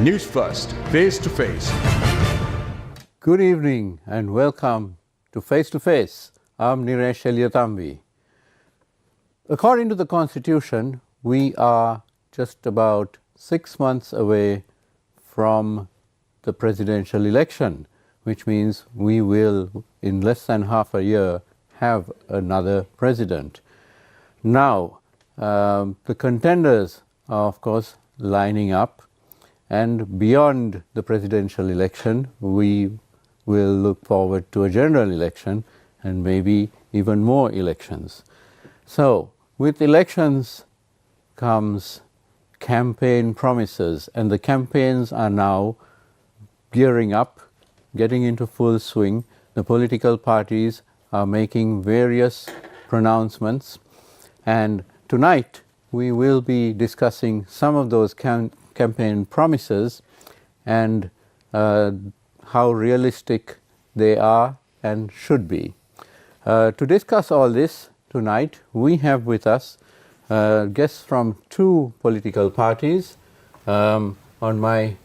Newsfirst, face to face. Good evening and welcome to Face to Face. I'm Niresh Eliyatambi. According to the Constitution, we are just about 6 months away from the presidential election, which means we will, in less than half a year, have another president. Now, the contenders are, of course, lining up, and beyond the presidential election, we will look forward to a general election and maybe even more elections. So, with elections comes campaign promises, and the campaigns are now gearing up, getting into full swing. The political parties are making various pronouncements, and tonight we will be discussing some of those campaign promises and how realistic they are and should be. To discuss all this tonight, we have with us guests from two political parties. On my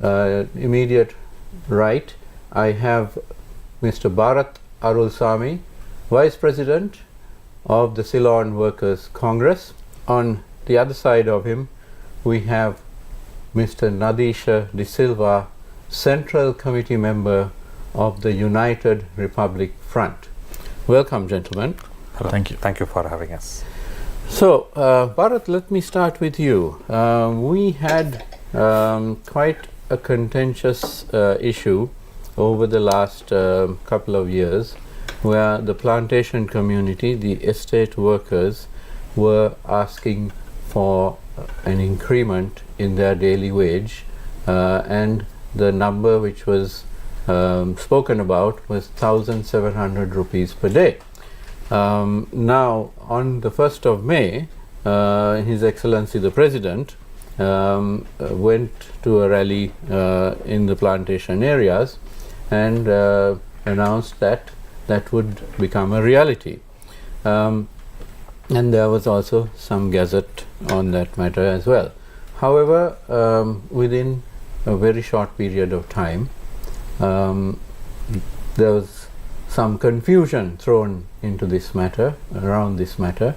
immediate right, I have Mr. Bharat Arullsamy, Vice President of the Ceylon Workers' Congress. On the other side of him, we have Mr. Nadisha de Silva, Central Committee Member of the United Republic Front. Welcome, gentlemen. Hello. Thank you. Thank you for having us. So, Bharat, let me start with you. We had quite a contentious issue over the last couple of years, where the plantation community, the estate workers, were asking for an increment in their daily wage, and the number which was spoken about was 1,700 rupees per day. Now, on the 1st of May, His Excellency the President went to a rally in the plantation areas and announced that that would become a reality. And there was also some gazette on that matter as well. However, within a very short period of time, there was some confusion thrown into this matter, around this matter,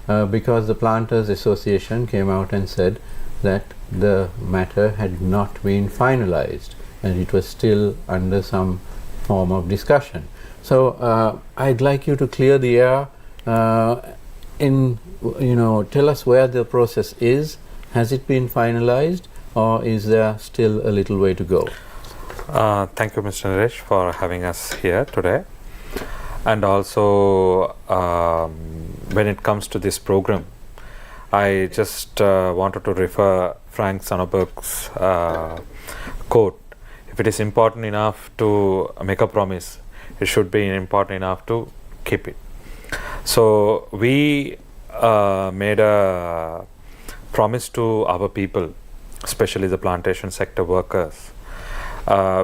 because the Planters Association came out and said that the matter had not been finalized and it was still under some form of discussion. So I'd like you to clear the air, tell us where the process is. Has it been finalized, or is there still a little way to go? Thank you, Mr. Naresh, for having us here today. And also, when it comes to this program, I just wanted to refer Frank Sonnenberg's quote: "If it is important enough to make a promise, it should be important enough to keep it." So we made a promise to our people, especially the plantation sector workers.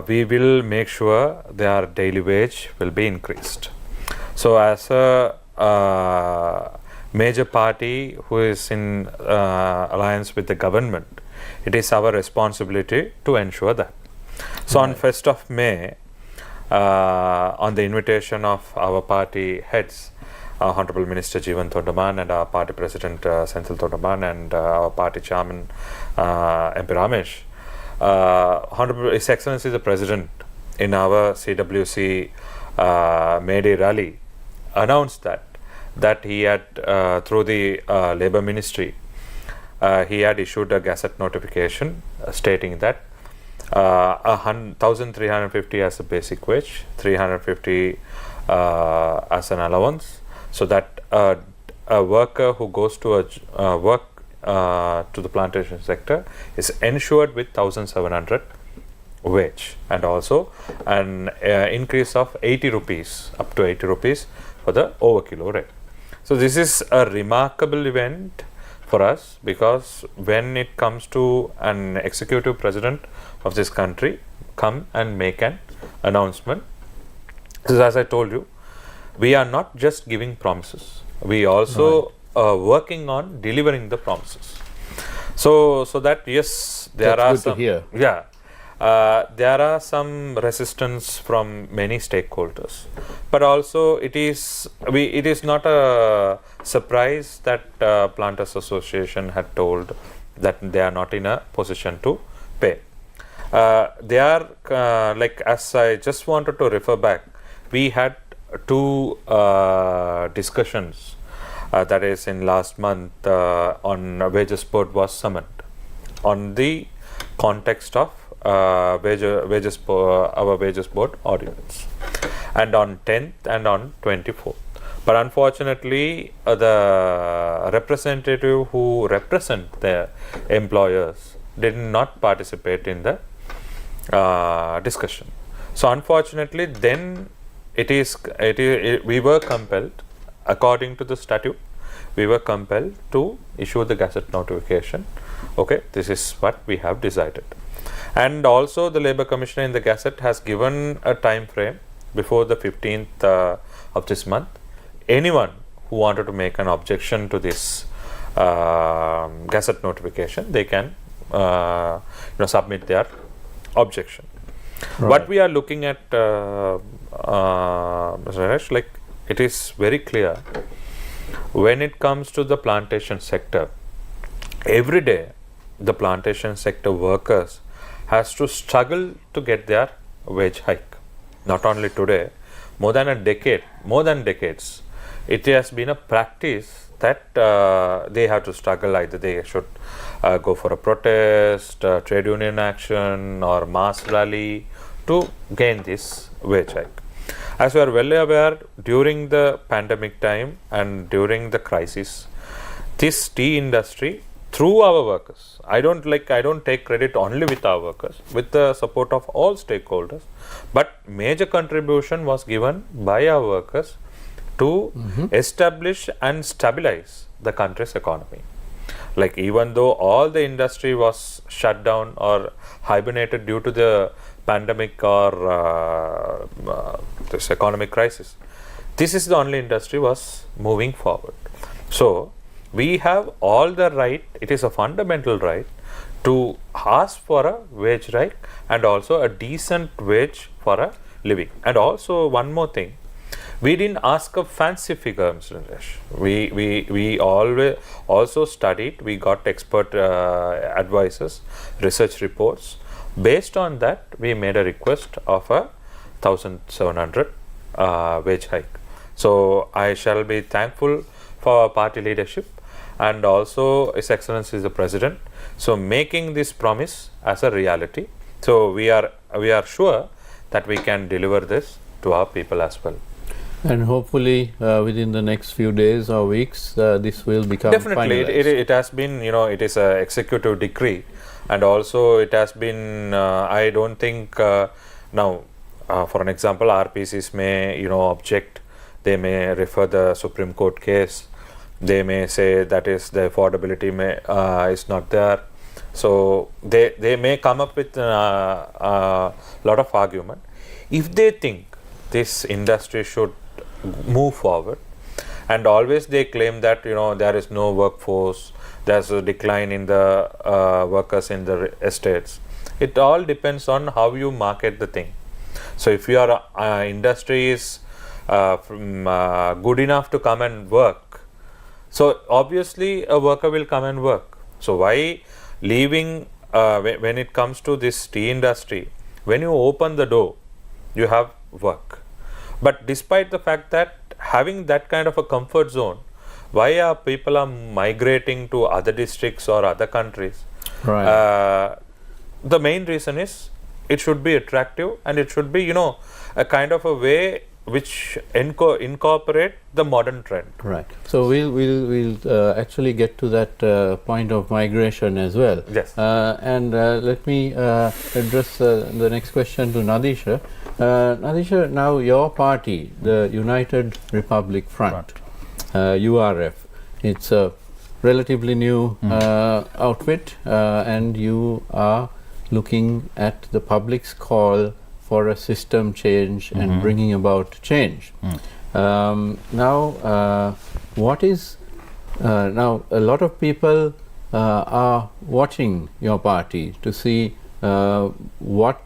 We will make sure their daily wage will be increased. So as a major party who is in alliance with the government, it is our responsibility to ensure that. So on 1st of May, on the invitation of our party heads, Honorable Minister Jeevan Thondaman and our party President Senthil Thondaman and our party Chairman MP Ramesh, Honorable His Excellency the President in our CWC May Day rally announced that he had through the Labour Ministry he had issued a gazette notification stating that 1,350 as a basic wage, 350 as an allowance, so that a worker who goes to work to the plantation sector is ensured with 1,700 wage, and also an increase of 80 rupees, up to 80 rupees for the overkilo rate. So this is a remarkable event for us, because when it comes to an executive president of this country come and make an announcement, because as I told you, we are not just giving promises, we also working on delivering the promises. So that yes, there That's are good some, to hear. yeah, there are some resistance from many stakeholders, but also it is not a surprise that Planters Association had told that they are not in a position to pay. They are like, as I just wanted to refer back, we had two discussions, that is in last month on wages board was summoned on the context of our wages board ordinance, and on 10th and on 24th. But unfortunately, the representative who represent the employers did not participate in the discussion. So unfortunately, then we were compelled, according to the statute, we were compelled to issue the Gazette notification. Okay, this is what we have decided. And also the Labour Commissioner in the Gazette has given a time frame before the 15th of this month. Anyone who wanted to make an objection to this Gazette notification, they can submit their objection. Right. What we are looking at, Mr. Naresh, like, it is very clear when it comes to the plantation sector. Every day, the plantation sector workers has to struggle to get their wage hike. Not only today, more than decades, it has been a practice that they have to struggle. Either they should go for a protest, trade union action, or mass rally to gain this wage hike. As we are well aware, during the pandemic time and during the crisis, this tea industry, through our workers, I don't take credit only with our workers, with the support of all stakeholders, but major contribution was given by our workers to establish and stabilize the country's economy. Like, even though all the industry was shut down or hibernated due to the pandemic or this economic crisis, this is the only industry was moving forward. So we have all the right, it is a fundamental right to ask for a wage hike and also a decent wage for a living. And also one more thing, we didn't ask a fancy figure, Mr. Naresh. We always also studied, we got expert advices, research reports. Based on that, we made a request of a 1,700 wage hike. So I shall be thankful for our party leadership and also His Excellency the President, so making this promise as a reality. So we are sure that we can deliver this to our people as well. And hopefully within the next few days or weeks, this will become definitely finalized. It has been, it is a executive decree, and also it has been, I don't think now, for an example, RPCs may object, they may refer the Supreme Court case, they may say that is the affordability is not there, so they may come up with a lot of argument. If they think this industry should move forward, and always they claim that there is no workforce, there's a decline in the workers in the estates. It all depends on how you market the thing. So if your industry is good enough to come and work, so obviously a worker will come and work. So why leaving, when it comes to this tea industry, when you open the door, you have work. But despite the fact that having that kind of a comfort zone, why are people migrating to other districts or other countries? Right. The main reason is it should be attractive, and it should be a kind of a way which incorporate the modern trend. Right. So we'll actually get to that point of migration as well. Yes. And let me address the next question to Nadisha. Nadisha, now your party, the United Republic Front, URF, it's a relatively new outfit, and you are looking at the public's call for a system change and bringing about change. Now, what is now a lot of people are watching your party to see what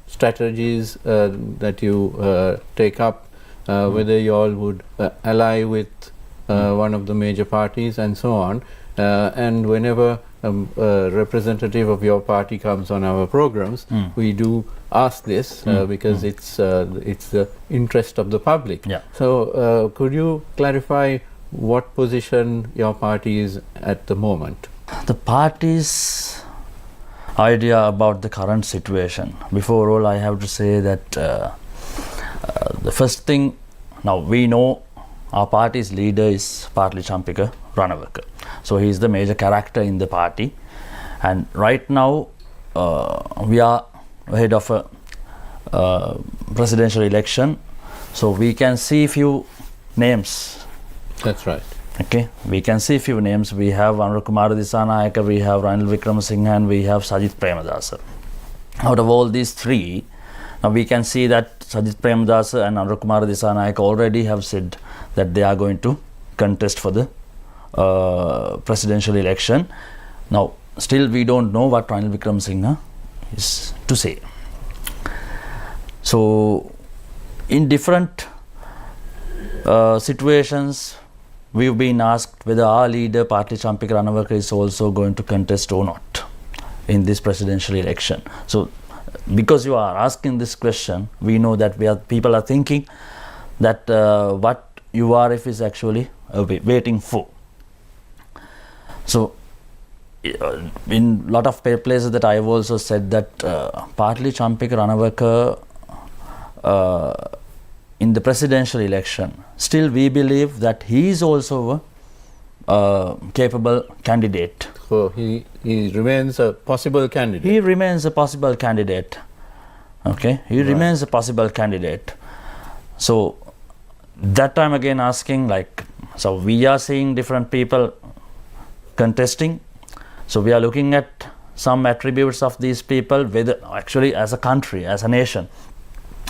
strategies that you take up, whether you all would ally with one of the major parties and so on. And whenever a representative of your party comes on our programs, we do ask this because it's the interest of the public. Yeah. So could you clarify what position your party is at the moment? The party's idea about the current situation. Before all, I have to say that the first thing, now we know our party's leader is Partly Champika Ranawaka. So he is the major character in the party, and right now we are ahead of a presidential election, so we can see few names. That's right. Okay, we can see few names. We have Anurukumara Disanayaka, we have Ranil Wickramasinghe, and we have Sajith Premadasa. Out of all these three, now we can see that Sajith Premadasa and Anurukumara Disanayaka already have said that they are going to contest for the presidential election. Now, still we don't know what Ranil Wickramasinghe is to say. So, in different situations, we've been asked whether our leader, Partly Champika Ranawaka, is also going to contest or not in this presidential election. So, because you are asking this question, we know that people are thinking that what URF is actually waiting for. So, in lot of places that I have also said that Partly Champika Ranawaka in the presidential election, still we believe that he is also a capable candidate. So he remains a possible candidate. He remains a possible candidate. Okay, he remains a possible candidate. So that time again asking, like, so we are seeing different people contesting. So we are looking at some attributes of these people, whether actually as a country, as a nation,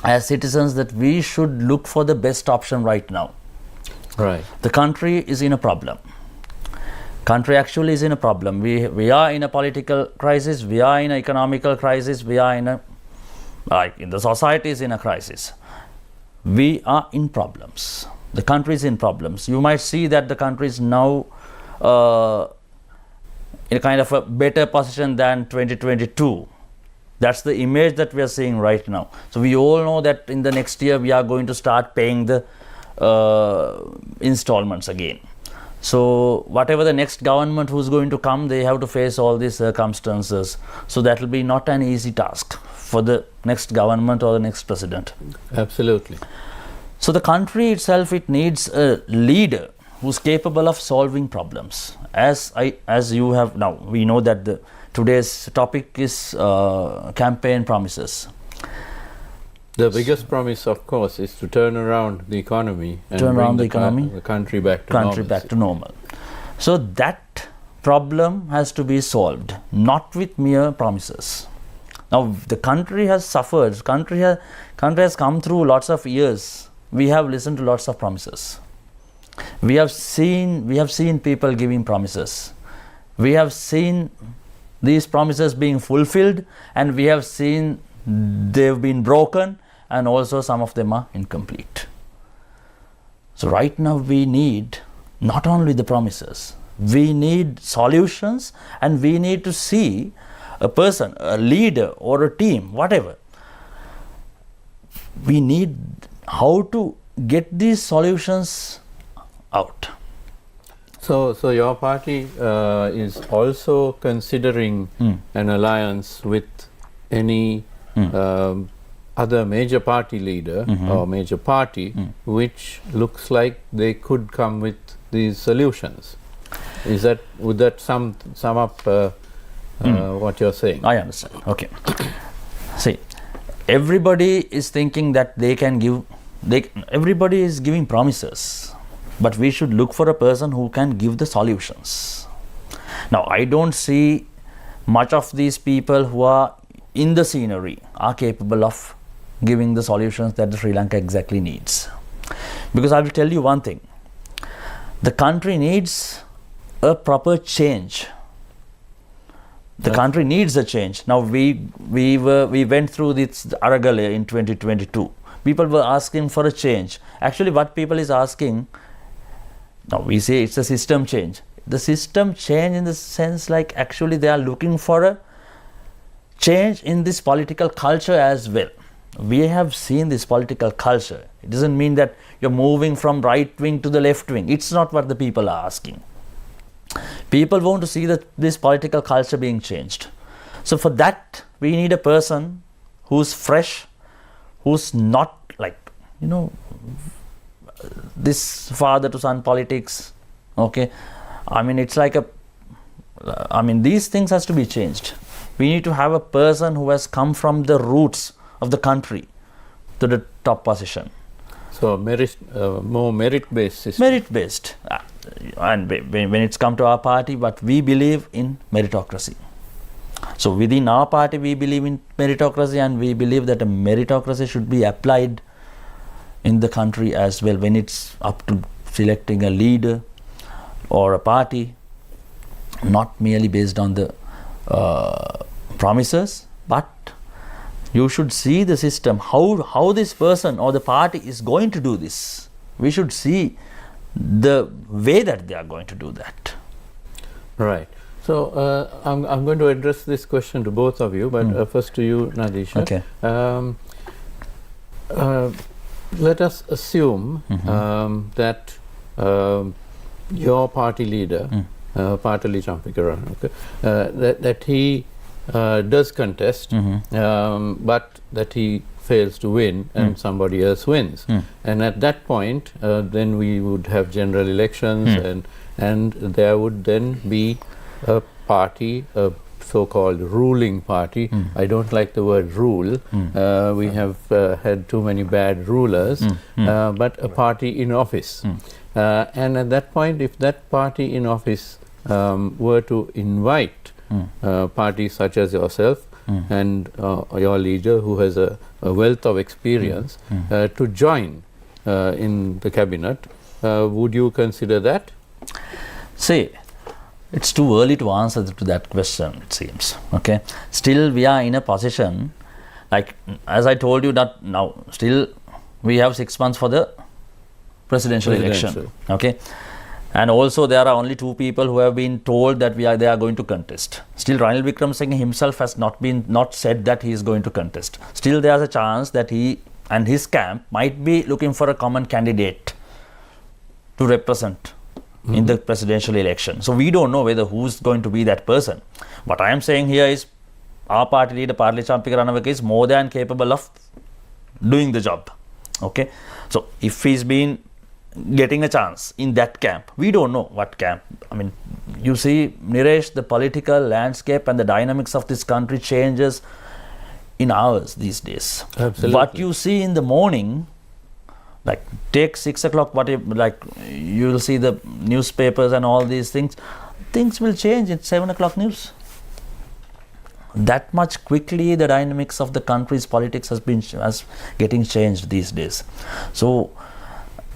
as citizens, that we should look for the best option right now. Right. The country is in a problem. Country actually is in a problem. We are in a political crisis. We are in an economical crisis. We are in a, like, in the society is in a crisis. We are in problems. The country is in problems. You might see that the country is now in a kind of a better position than 2022. That's the image that we are seeing right now. So we all know that in the next year we are going to start paying the installments again. So whatever the next government who's going to come, they have to face all these circumstances. So that will be not an easy task for the next government or the next president. Absolutely. So the country itself, it needs a leader who's capable of solving problems. As you have now, we know that today's topic is campaign promises. The biggest promise, of course, is to turn around the economy and bring the country back to normal. So that problem has to be solved, not with mere promises. Now the country has suffered. Country has come through lots of years. We have listened to lots of promises. We have seen people giving promises. We have seen these promises being fulfilled, and we have seen they've been broken, and also some of them are incomplete. So right now we need not only the promises, we need solutions, and we need to see a person, a leader or a team, whatever. We need how to get these solutions out. So your party is also considering an alliance with any other major party leader or major party which looks like they could come with these solutions. Would that sum up what you're saying? I understand. Okay. See, everybody is thinking that they can give. Everybody is giving promises, but we should look for a person who can give the solutions. Now, I don't see much of these people who are in the scenery are capable of giving the solutions that Sri Lanka exactly needs. Because I will tell you one thing, the country needs a proper change The country needs a change. Now we went through this Arullsamy in 2022. People were asking for a change. Actually, what people is asking, now we say it's a system change. The system change in the sense like actually they are looking for a change in this political culture as well. We have seen this political culture. It doesn't mean that you're moving from right wing to the left wing. It's not what the people are asking. People want to see this political culture being changed. So for that, we need a person who's fresh, who's not like, this father to son politics. Okay. I mean, it's like these things has to be changed. We need to have a person who has come from the roots of the country to the top position. So more merit-based system. Merit-based. And when it's come to our party, but we believe in meritocracy. So within our party, we believe in meritocracy, and we believe that a meritocracy should be applied in the country as well when it's up to selecting a leader or a party, not merely based on the promises, but you should see the system, how this person or the party is going to do this. We should see the way that they are going to do that. Right. So I'm going to address this question to both of you, but first to you, Nadisha. Okay. Let us assume that your party leader, Patali Champikaran, that he does contest, but that he fails to win and somebody else wins. And at that point, then we would have general elections and there would then be a party, a so-called ruling party. I don't like the word rule. We have had too many bad rulers, but a party in office. And at that point, if that party in office were to invite parties such as yourself and your leader, who has a wealth of experience, to join in the cabinet, would you consider that? See, it's too early to answer to that question, it seems. Okay, still we are in a position, like as I told you, that now still we have 6 months for the presidential election. Okay, and also there are only 2 people who have been told that they are going to contest. Still, Ranil Wickremesinghe himself has not said that he is going to contest. Still, there is a chance that he and his camp might be looking for a common candidate to represent in the presidential election. So we don't know whether who's going to be that person. What I am saying here is our party leader, Patali Champikaranawaka, is more than capable of doing the job. Okay, so if he's been getting a chance in that camp, we don't know what camp. I mean, you see, Niresh, the political landscape and the dynamics of this country changes in hours these days. Absolutely. What you see in the morning, like take 6 o'clock, like you will see the newspapers and all these things will change in 7 o'clock news. That much quickly the dynamics of the country's politics has getting changed these days. So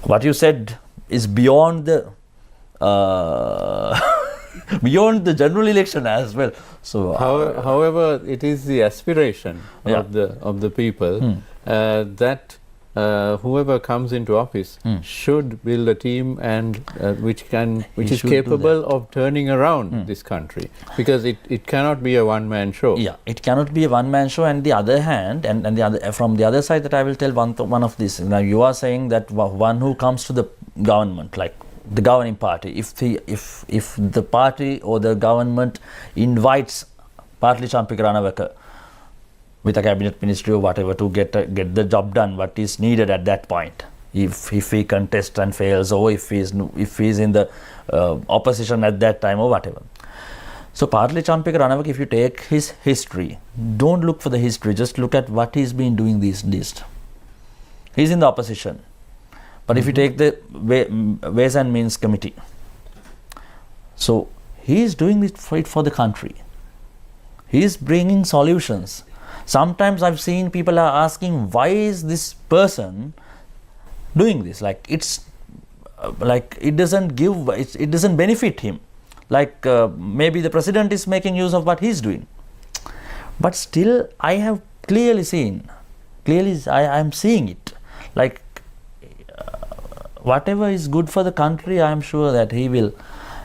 what you said is beyond the beyond the general election as well. So however, it is the aspiration of the people that whoever comes into office should build a team and which is capable of turning around this country, because it cannot be a one-man show. Yeah, it cannot be a one-man show. And the other hand, and the other, from the other side, that I will tell one of these. Now you are saying that one who comes to the government, like the governing party, if the party or the government invites Patali Champikaranawaka with a cabinet ministry or whatever to get the job done, what is needed at that point. If he contests and fails, or if he's in the opposition at that time or whatever. So Patali Champikaranawaka, if you take his history, don't look for the history, just look at what he's been doing these days. He's in the opposition. But if you take the Ways and Means Committee, so he is doing it for the country. He is bringing solutions. Sometimes I've seen people are asking, why is this person doing this? Like it doesn't benefit him. Like maybe the president is making use of what he's doing. But still, I have clearly seen, I am seeing it. Like whatever is good for the country, I am sure that he will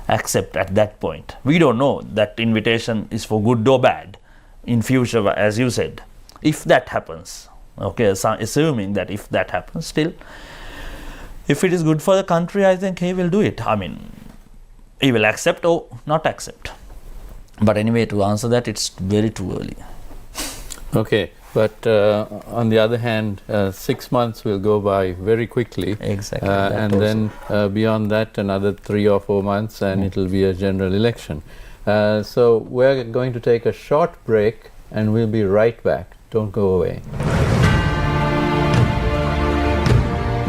accept at that point. We don't know that invitation is for good or bad in future, as you said. If that happens, okay, so assuming that if that happens, still, if it is good for the country, I think he will do it. I mean, he will accept or not accept. But anyway, to answer that, it's very too early. Okay, but on the other hand, 6 months will go by very quickly. Exactly. And then beyond that, another 3 or 4 months, and it will be a general election. So we're going to take a short break, and we'll be right back. Don't go away.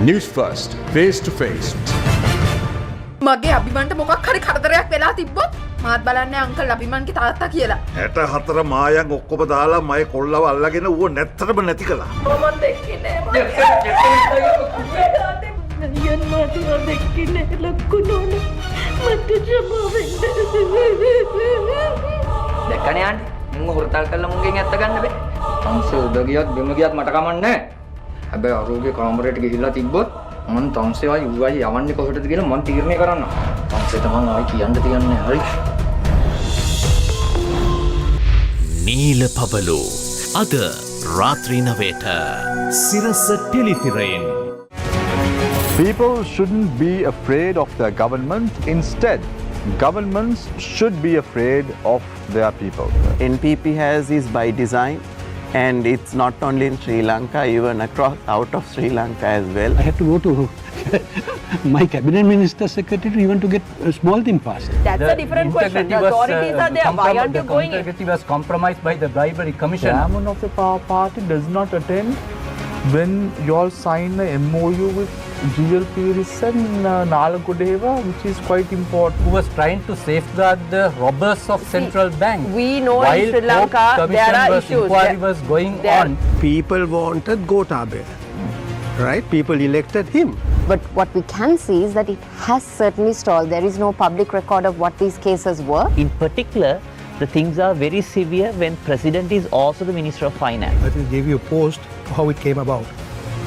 Newsfirst, face to face. මගේ අභිමන්ට මොකක් හරි කරදරයක් වෙලා තිබ්බොත් මාත් බලන්නේ uncle අභිමන්ගේ තාත්තා කියලා. 64 මායන් ඔක්කොම දාලා මගේ කොල්ලව අල්ලගෙන ඌව නැත්තටම නැති කළා. මම දෙක්කේ නෑ. දෙක්කේ ලොක්කුනෝන මට ජමා වෙන්න. දැක්කනේ ආන්ටි මුංග හොරතල් කළා මුංගෙන් ඇත්ත ගන්න බෑ. අංශෝද ගියත් බිම ගියත් මට කමන්නේ. හැබැයි අරෝගේ කාමරේට ගිහිල්ලා තිබ්බොත් මම තම්සේවයි උවයි යවන්නේ කොහෙටද කියලා මම තීරණය කරන්න. තම්සේ තමන් ආයි කියන්න තියන්නේ හරි. නීල පබලු අද රාත්‍රී 9ට සිරස ටෙලිතිරයෙන්. People shouldn't be afraid of their government. Instead, governments should be afraid of their people. NPP is by design, and it's not only in Sri Lanka, even across out of Sri Lanka as well. I have to go to my cabinet minister secretary even to get a small thing passed. That's a different question. The authorities are there. Why aren't you going? The integrity was compromised by the bribery commission. Chairman of the party does not attend when you all sign a MOU with GLPRIS and Nalagodeva, which is quite important. Who was trying to safeguard the robbers of central bank. We know while in Sri Lanka there are issues. Inquiry was going on. People wanted Gotabaya, right? People elected him. But what we can see is that it has certainly stalled. There is no public record of what these cases were. In particular, the things are very severe when President is also the Minister of Finance. I will give you a post how it came about.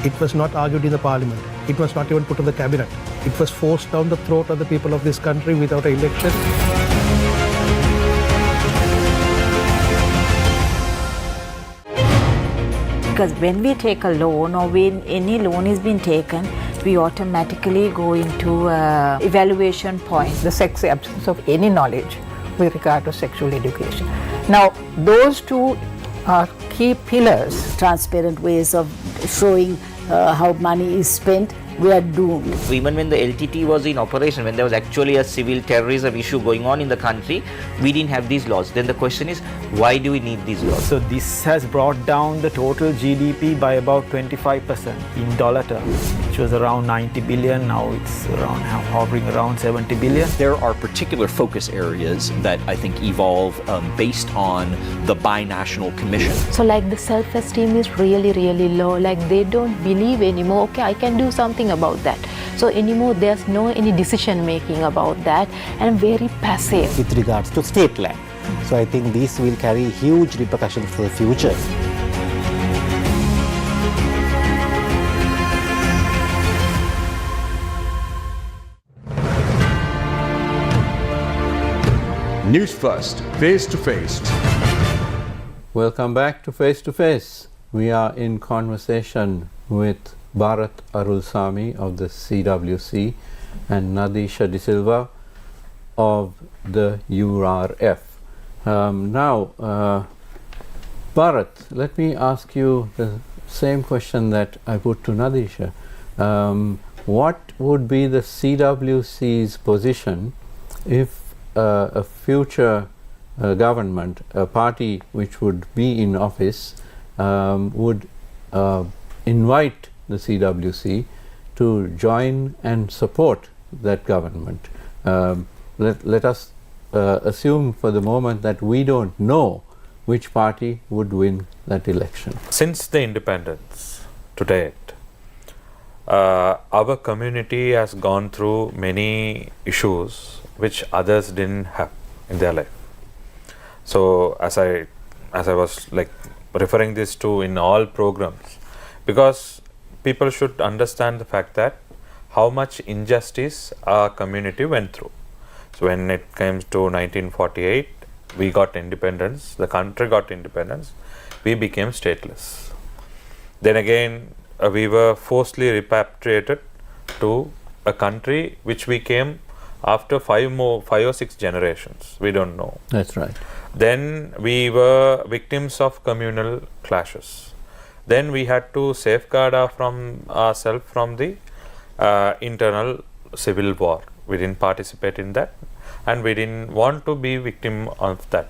It was not argued in the parliament. It was not even put on the cabinet. It was forced down the throat of the people of this country without an election. Because when we take a loan or when any loan is being taken, we automatically go into evaluation point. The sex absence of any knowledge with regard to sexual education. Now, those two are key pillars. Transparent ways of showing how money is spent, we are doomed. Even when the LTT was in operation, when there was actually a civil terrorism issue going on in the country, we didn't have these laws. Then the question is, why do we need these laws? So this has brought down the total GDP by about 25% in dollar terms, which was around 90 billion. Now it's around hovering around 70 billion. There are particular focus areas that I think evolve based on the binational commission. So like the self-esteem is really, really low. Like they don't believe anymore, okay, I can do something about that. So anymore there's no any decision making about that, and very passive. With regards to state land. So I think these will carry huge repercussions for the future. Newsfirst, face to face. Welcome back to Face to Face. We are in conversation with Bharat Arullsamy of the CWC and Nadisha De Silva of the URF. Now, Bharat, let me ask you the same question that I put to Nadisha. What would be the CWC's position if a future government, a party which would be in office, would invite the CWC to join and support that government? Let us assume for the moment that we don't know which party would win that election. Since the independence to date, our community has gone through many issues which others didn't have in their life. So as I was like referring this to in all programs, because people should understand the fact that how much injustice our community went through. So when it came to 1948, we got independence, the country got independence, we became stateless. Then again, we were forcibly repatriated to a country which we came after 5 or 6 generations. We don't know. That's right. Then we were victims of communal clashes. Then we had to safeguard ourselves from the internal civil war. We didn't participate in that, and we didn't want to be victim of that.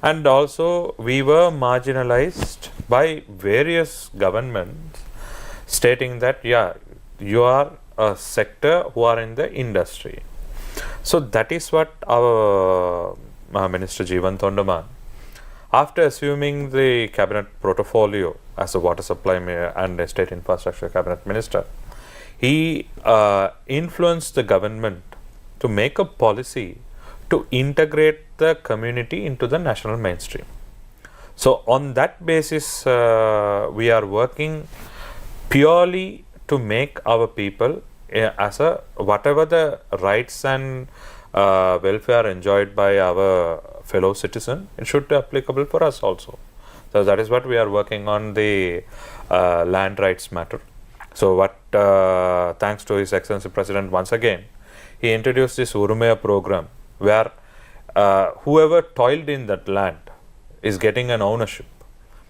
And also we were marginalized by various governments stating that, yeah, you are a sector who are in the industry. So that is what our Minister Jeevan Thondaman, after assuming the cabinet portfolio as a water supply and estate infrastructure cabinet minister, he influenced the government to make a policy to integrate the community into the national mainstream. So on that basis, we are working purely to make our people as a whatever the rights and welfare enjoyed by our fellow citizen, it should be applicable for us also. So that is what we are working on, the land rights matter. So what thanks to His Excellency President, once again he introduced this Urumaya program, where whoever toiled in that land is getting an ownership.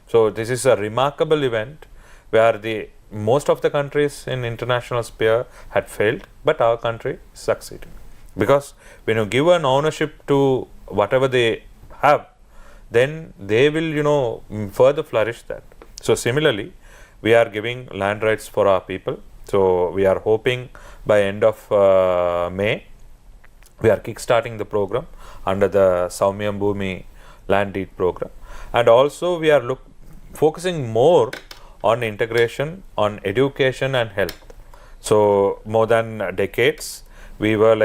So this is a remarkable event where the most of the countries in international sphere had failed, but our country succeeded. Because when you give an ownership to whatever they have, then they will, further flourish that. So similarly, we are giving land rights for our people. So we are hoping by end of May, we are kickstarting the program under the Saumyam Bhumi land deed program. And also we are focusing more on integration, on education and health. So more than decades, we were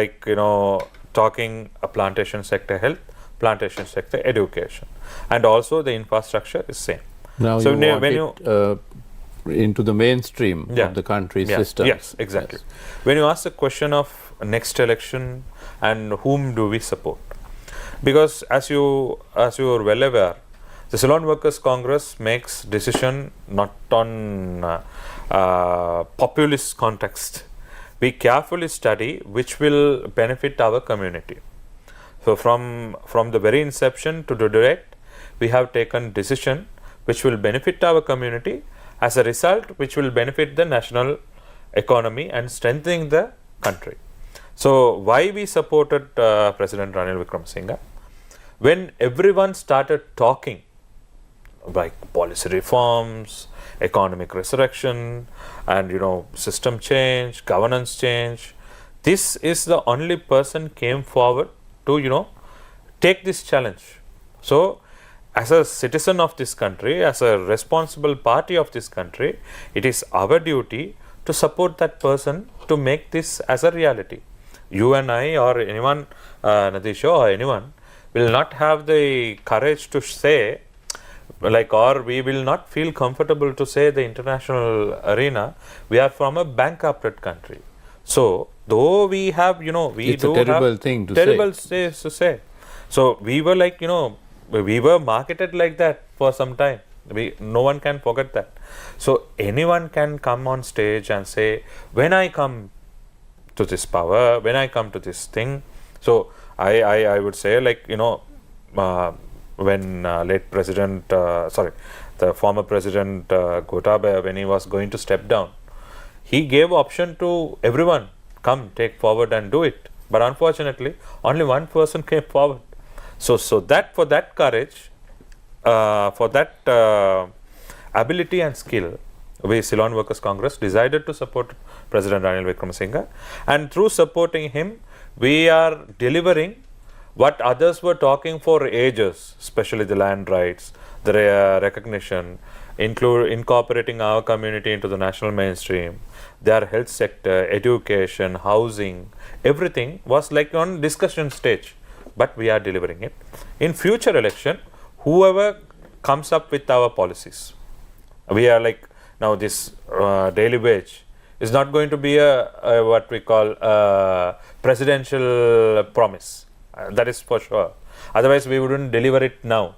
talking a plantation sector health, plantation sector education, and also the infrastructure is same. Now so you want it into the mainstream of the country's system. Yes, exactly. Yes. When you ask the question of next election and whom do we support, because as you are well aware, the Ceylon Workers Congress makes decision not on populist context. We carefully study which will benefit our community. So from the very inception to today, we have taken decision which will benefit our community, as a result which will benefit the national economy and strengthening the country. So why we supported President Ranil Wickremesinghe? When everyone started talking like policy reforms, economic resurrection, and system change, governance change, this is the only person came forward to take this challenge. So as a citizen of this country, as a responsible party of this country, it is our duty to support that person to make this as a reality. You and I or anyone, Nadisha or anyone, will not have the courage to say, or we will not feel comfortable to say the international arena, we are from a bankrupted country. So though we have, it's a terrible thing to say. So we were we were marketed like that for some time. No one can forget that. So anyone can come on stage and say, when I come to this power, when I come to this thing. So I would say, when late president, the former president Gotabaya, when he was going to step down, he gave option to everyone, come, take forward and do it. But unfortunately, only one person came forward. So that for that courage, for that ability and skill, we Ceylon Workers Congress decided to support President Ranil Wickremesinghe, and through supporting him, we are delivering what others were talking for ages, especially the land rights, the recognition, incorporating our community into the national mainstream, their health sector, education, housing, everything was like on discussion stage, but we are delivering it. In future election, whoever comes up with our policies, we are like now this daily wage is not going to be a what we call a presidential promise. That is for sure. Otherwise, we wouldn't deliver it now.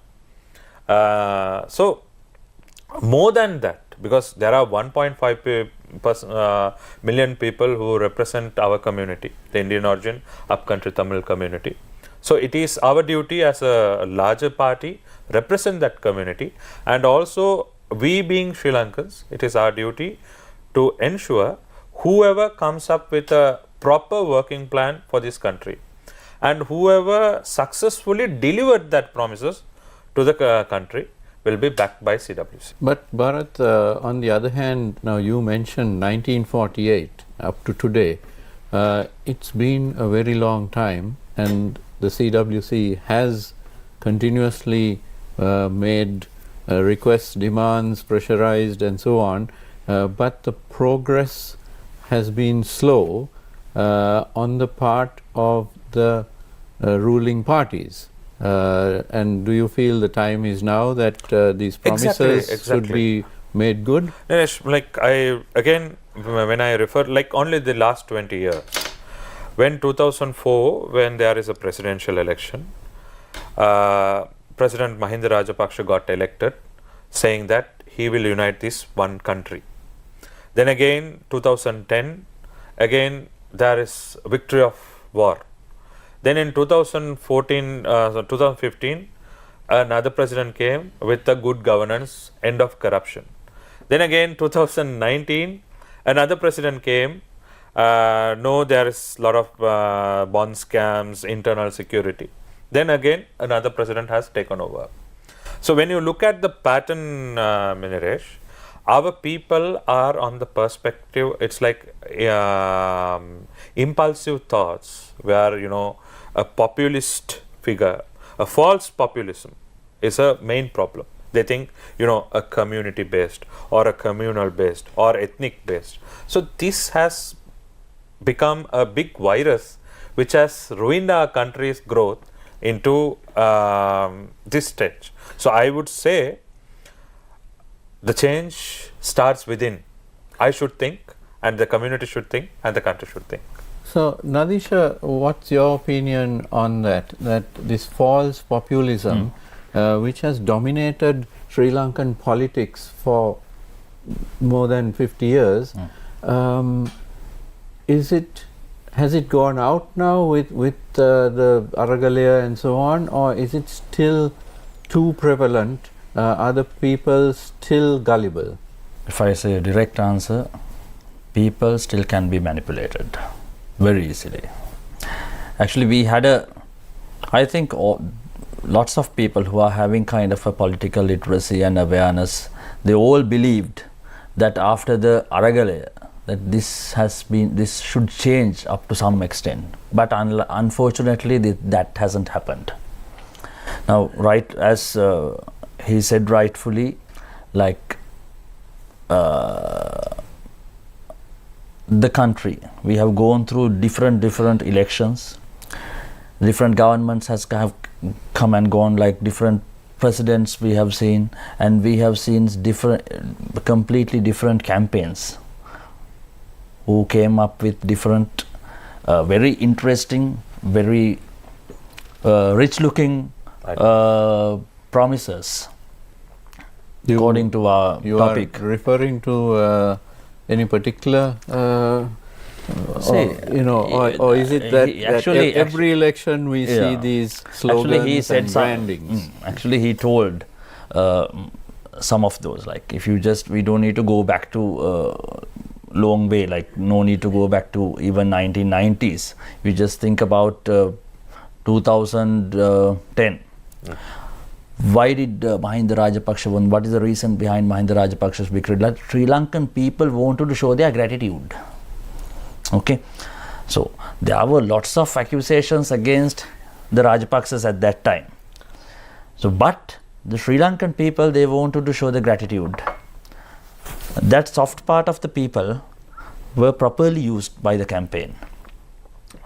So more than that, because there are 1.5 million people who represent our community, the Indian origin upcountry Tamil community. So it is our duty as a larger party represent that community, and also we being Sri Lankans, it is our duty to ensure whoever comes up with a proper working plan for this country and whoever successfully delivered that promises to the country will be backed by CWC. But Bharat, on the other hand, now you mentioned 1948 up to today. It's been a very long time, and the CWC has continuously made requests, demands, pressurized and so on, but the progress has been slow on the part of the ruling parties. And do you feel the time is now that these promises should be made good? Yes, like when I refer, like only the last 20 years, when 2004, when there is a presidential election, President Mahinda Rajapaksa got elected, saying that he will unite this one country. Then again, 2010, again there is victory of war. Then in 2015, another president came with the good governance, end of corruption. Then again 2019, another president came, no, there is a lot of bond scams, internal security. Then again another president has taken over. So when you look at the pattern, Niresh, our people are on the perspective, it's like impulsive thoughts where, you know, a populist figure, a false populism is a main problem. They think, you know, a community based or a communal based or ethnic based. So this has become a big virus which has ruined our country's growth into this stage. So I would say the change starts within. I should think, and the community should think, and the country should think. So Nadisha, what's your opinion on that this false populism which has dominated Sri Lankan politics for more than 50 years, has it gone out now with the Aragalaya and so on, or is it still too prevalent? Are the people still gullible? If I say a direct answer, people still can be manipulated very easily. Actually, we had I think lots of people who are having kind of a political literacy and awareness, they all believed that after the Aragalaya, that this should change up to some extent. But unfortunately, that hasn't happened. Now, right as he said rightfully, like the country, we have gone through different elections, different governments have come and gone, like different presidents we have seen, and we have seen completely different campaigns who came up with different very interesting, very rich looking promises. According to our topic. You are referring to any particular, or is it that every election we see these slogans and brandings? Actually, he told some of those, like if you we don't need to go back to long way, like no need to go back to even 1990s. You just think about 2010. Why did Mahinda Rajapaksa won? What is the reason behind Mahinda Rajapaksa's victory? Like Sri Lankan people wanted to show their gratitude. Okay, so there were lots of accusations against the Rajapaksas at that time. So, but the Sri Lankan people, they wanted to show the gratitude. that soft part of the people were properly used by the campaign.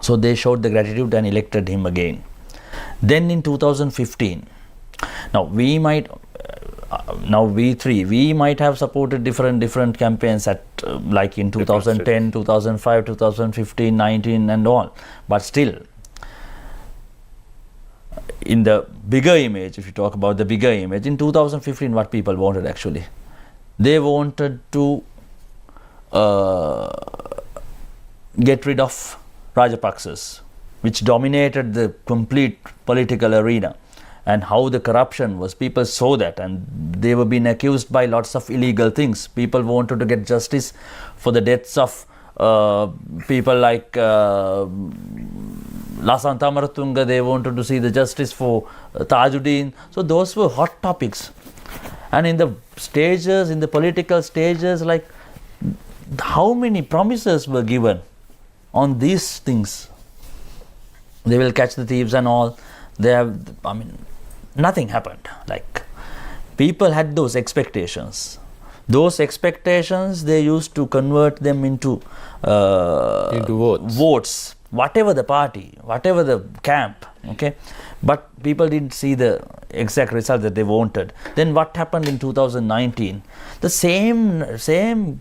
So they showed the gratitude and elected him again. Then in 2015, now we might we might have supported different campaigns at like in 2010, 2005, 2015, 19 and all, but still in the bigger image, if you talk about the bigger image, in 2015 what people wanted actually, they wanted to get rid of Rajapaksas, which dominated the complete political arena, and how the corruption was. People saw that and they were being accused by lots of illegal things. People wanted to get justice for the deaths of people like Lasantha Amaratunga. They wanted to see the justice for Tajuddin. So those were hot topics. And in the stages, in the political stages, like how many promises were given on these things? They will catch the thieves and all. They have, I mean, nothing happened. Like people had those expectations. Those expectations, they used to convert them into votes. Whatever the party, whatever the camp, okay. But people didn't see the exact result that they wanted. Then what happened in 2019? The same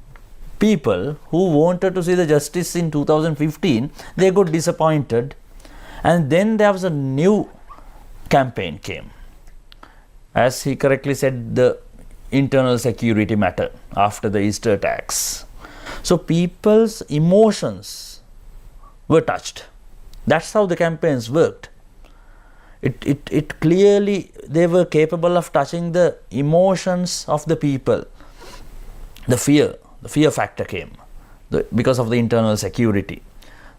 people who wanted to see the justice in 2015, they got disappointed. And then there was a new campaign came. As he correctly said, the internal security matter after the Easter attacks. So people's emotions were touched. That's how the campaigns worked. It clearly, they were capable of touching the emotions of the people. The fear factor came because of the internal security.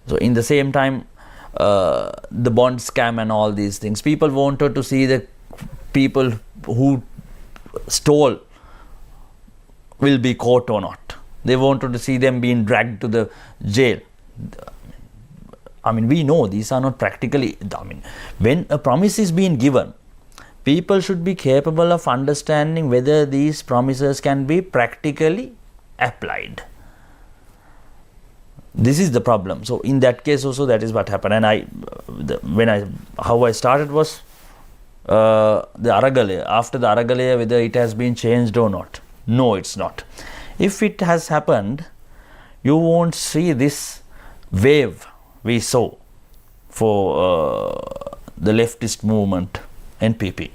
So in the same time, the bond scam and all these things, people wanted to see the people who stole will be caught or not. They wanted to see them being dragged to the jail. I mean, we know these are not practically, I mean, when a promise is being given, people should be capable of understanding whether these promises can be practically applied. This is the problem. So in that case also, that is what happened. And how I started was the Aragalaya. After the Aragalaya, whether it has been changed or not. No, it's not. If it has happened, you won't see this wave we saw for the leftist movement, NPP.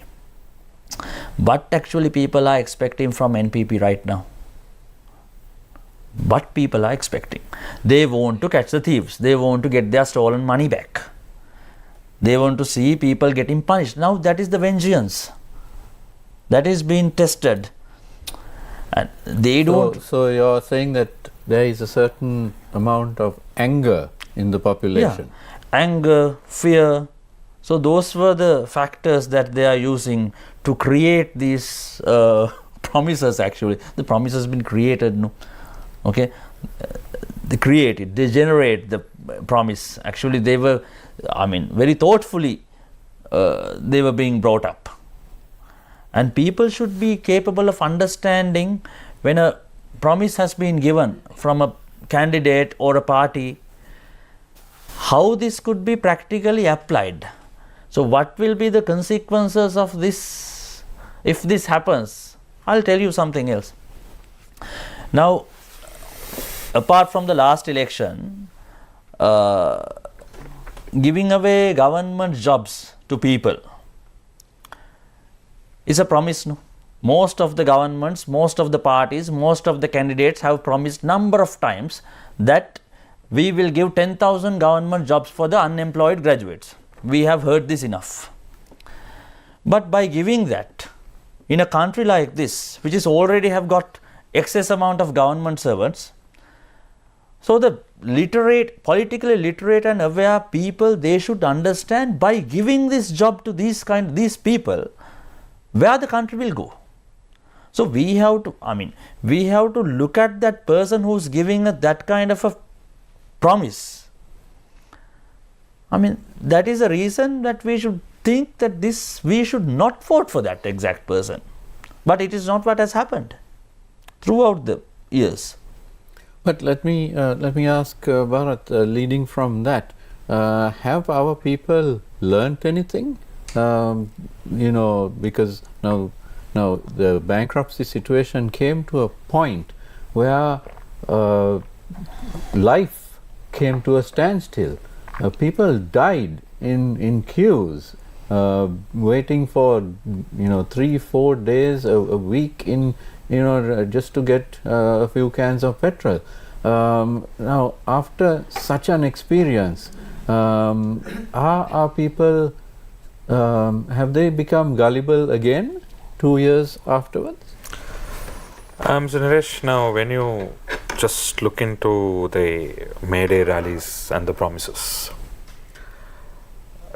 But actually people are expecting from NPP right now. But people are expecting. They want to catch the thieves. They want to get their stolen money back. They want to see people getting punished. Now that is the vengeance. That is being tested. And they don't... So you're saying that there is a certain amount of anger in the population. Yeah. Anger, fear. So those were the factors that they are using to create these promises actually. The promise has been created, no? Okay, they create it, they generate the promise. Actually, they were, I mean, very thoughtfully, they were being brought up. And people should be capable of understanding when a promise has been given from a candidate or a party, how this could be practically applied. So what will be the consequences of this if this happens? I'll tell you something else. Now, apart from the last election, giving away government jobs to people is a promise, no? Most of the governments, most of the parties, most of the candidates have promised number of times that we will give 10,000 government jobs for the unemployed graduates. We have heard this enough. But by giving that, in a country like this, which is already have got excess amount of government servants, so the literate, politically literate and aware people, they should understand by giving this job to these people, where the country will go. So we have to, I mean, we have to look at that person who's giving us that kind of a promise. I mean, that is a reason that we should think that we should not vote for that exact person. But it is not what has happened throughout the years. But let me ask Bharat, leading from that, have our people learnt anything? Because now the bankruptcy situation came to a point where life came to a standstill. People died in queues, waiting for 3-4 days a week just to get a few cans of petrol. Now, after such an experience, are our people, have they become gullible again 2 years afterwards? So Naresh, now when you just look into the May Day rallies and the promises,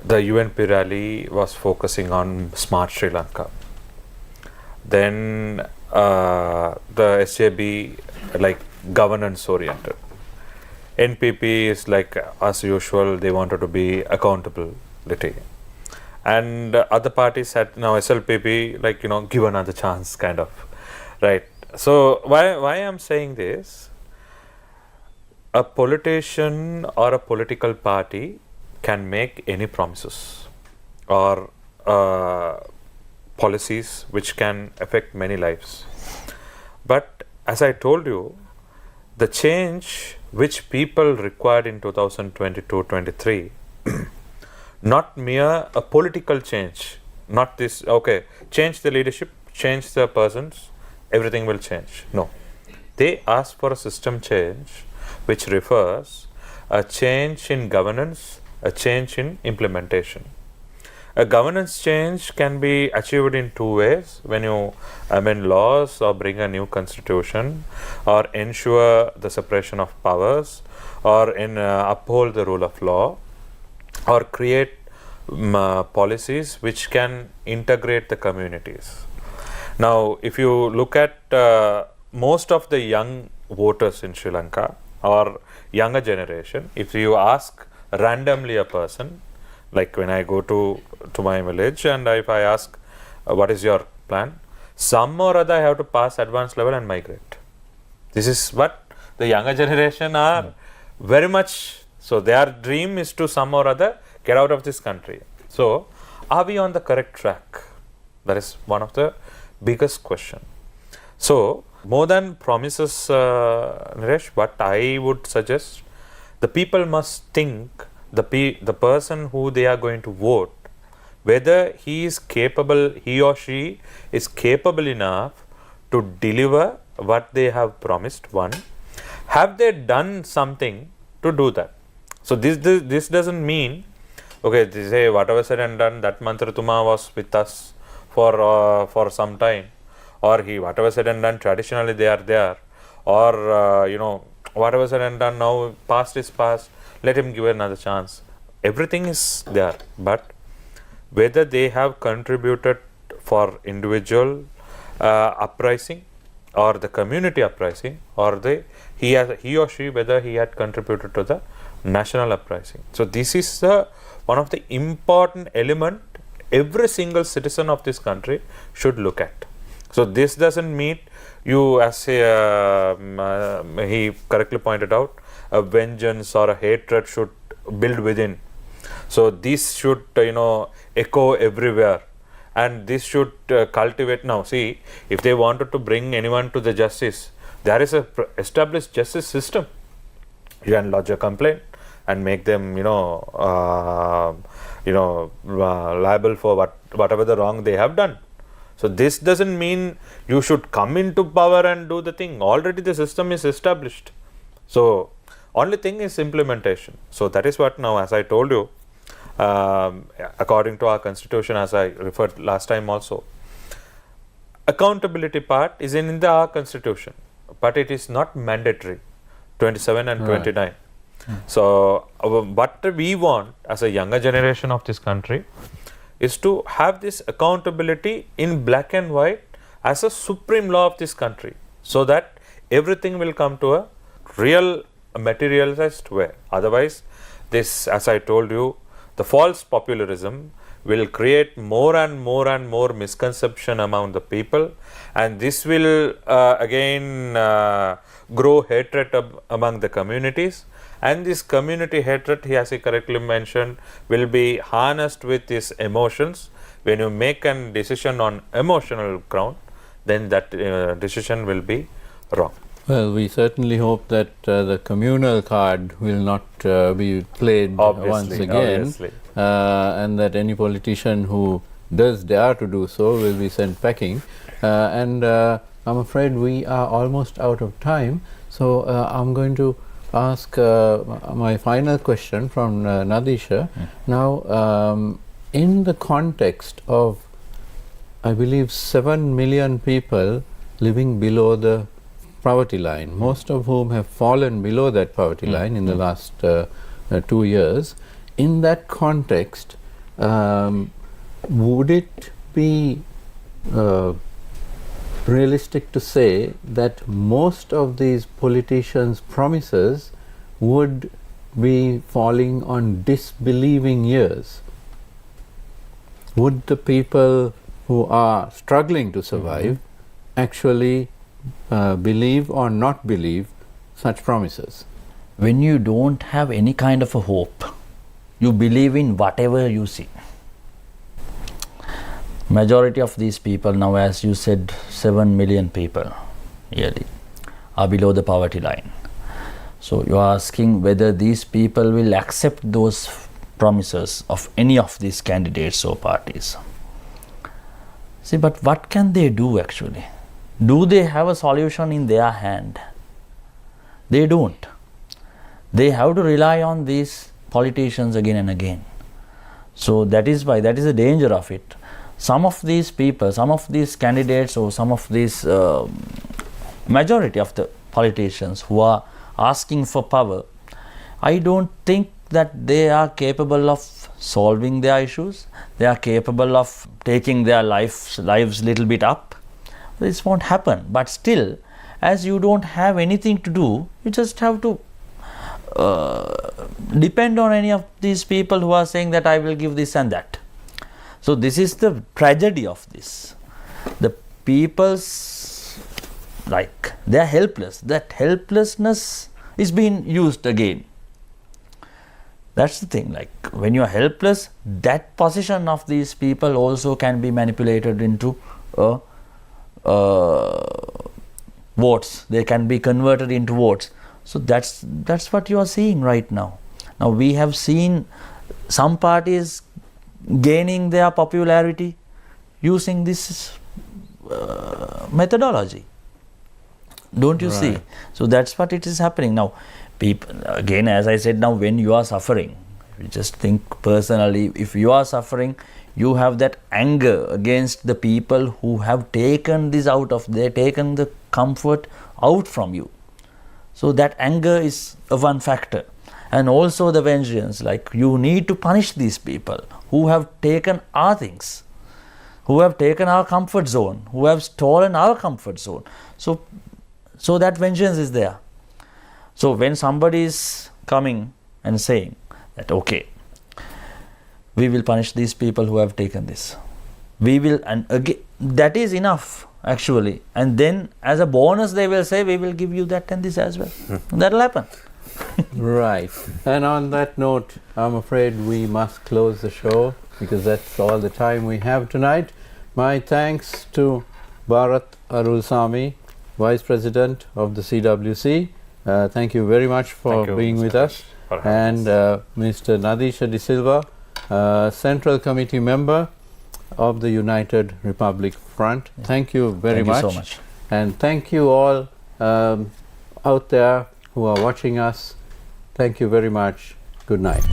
the UNP rally was focusing on smart Sri Lanka. Then the SJB like governance oriented. NPP is like as usual, they wanted to be accountability. And other parties had now SLPP like give another chance kind of, right? So why I'm saying this, a politician or a political party can make any promises or policies which can affect many lives. But as I told you, the change which people required in 2022-23, not mere a political change, not this, okay, change the leadership, change the persons, everything will change. No. They asked for a system change which refers a change in governance, a change in implementation. A governance change can be achieved in two ways: when you amend laws or bring a new constitution or ensure the separation of powers or uphold the rule of law or create policies which can integrate the communities. Now, if you look at most of the young voters in Sri Lanka or younger generation, if you ask randomly a person, like when I go to my village and if I ask what is your plan, some or other I have to pass advanced level and migrate. This is what the younger generation are very much, so their dream is to some or other get out of this country. So are we on the correct track? That is one of the biggest question. So more than promises, Naresh, what I would suggest, the people must think the person who they are going to vote, whether he or she is capable enough to deliver what they have promised. One, have they done something to do that? So this doesn't mean, okay, they say whatever said and done, that Mantra Tuma was with us for some time, or he whatever said and done traditionally they are there, or whatever said and done now, past is past, let him give another chance. Everything is there, but whether they have contributed for individual uprising or the community uprising, or he or she whether he had contributed to the national uprising. So this is one of the important element every single citizen of this country should look at. So this doesn't mean you, as he correctly pointed out, a vengeance or a hatred should build within. So this should echo everywhere, and this should cultivate. Now see, if they wanted to bring anyone to the justice, there is a established justice system. You can lodge a complaint and make them liable for whatever the wrong they have done. So this doesn't mean you should come into power and do the thing. Already the system is established. So only thing is implementation. So that is what now, as I told you, according to our constitution, as I referred last time also, accountability part is in our constitution, but it is not mandatory, 27 and 29. So what we want as a younger generation of this country is to have this accountability in black and white as a supreme law of this country, so that everything will come to a real materialized way. Otherwise, this, as I told you, the false popularism will create more and more misconception among the people, and this will again grow hatred among the communities, and this community hatred, as he correctly mentioned, will be harnessed with his emotions. When you make a decision on emotional ground, then that decision will be wrong. Well, we certainly hope that the communal card will not be played once again, and that any politician who does dare to do so will be sent packing. And I'm afraid we are almost out of time, so I'm going to ask my final question from Nadisha. Now, in the context of, I believe, 7 million people living below the poverty line, most of whom have fallen below that poverty line in the last 2 years, in that context, would it be realistic to say that most of these politicians' promises would be falling on disbelieving ears? Would the people who are struggling to survive actually believe or not believe such promises? When you don't have any kind of a hope, you believe in whatever you see. Majority of these people now, as you said, 7 million people yearly are below the poverty line. So you are asking whether these people will accept those promises of any of these candidates or parties. See, but what can they do actually? Do they have a solution in their hand? They don't. They have to rely on these politicians again and again. So that is why, that is the danger of it. Some of these people, some of these candidates, or some of these majority of the politicians who are asking for power, I don't think that they are capable of solving their issues. They are capable of taking their lives little bit up. This won't happen. But still, as you don't have anything to do, you just have to depend on any of these people who are saying that I will give this and that. So this is the tragedy of this. The people's, like, they are helpless. That helplessness is being used again. That's the thing, like when you are helpless, that position of these people also can be manipulated into votes. They can be converted into votes. So that's what you are seeing right now. Now we have seen some parties gaining their popularity using this methodology. Don't you see? So that's what it is happening now. People, again, as I said, now when you are suffering, you just think personally, if you are suffering, you have that anger against the people who have taken this out of, they taken the comfort out from you. So that anger is one factor. And also the vengeance, like you need to punish these people who have taken our things, who have taken our comfort zone, who have stolen our comfort zone. So that vengeance is there. So when somebody is coming and saying that, okay, we will punish these people who have taken this, we will, and again, that is enough actually. And then as a bonus they will say, we will give you that and this as well. That will happen. Right. And on that note, I'm afraid we must close the show because that's all the time we have tonight. My thanks to Bharat Arullsamy, Vice President of the CWC. Thank you very much for being with us. And Mr. Nadisha De Silva, Central Committee Member of the United Republic Front. Thank you very much. Thank you so much. And thank you all out there who are watching us. Thank you very much. Good night.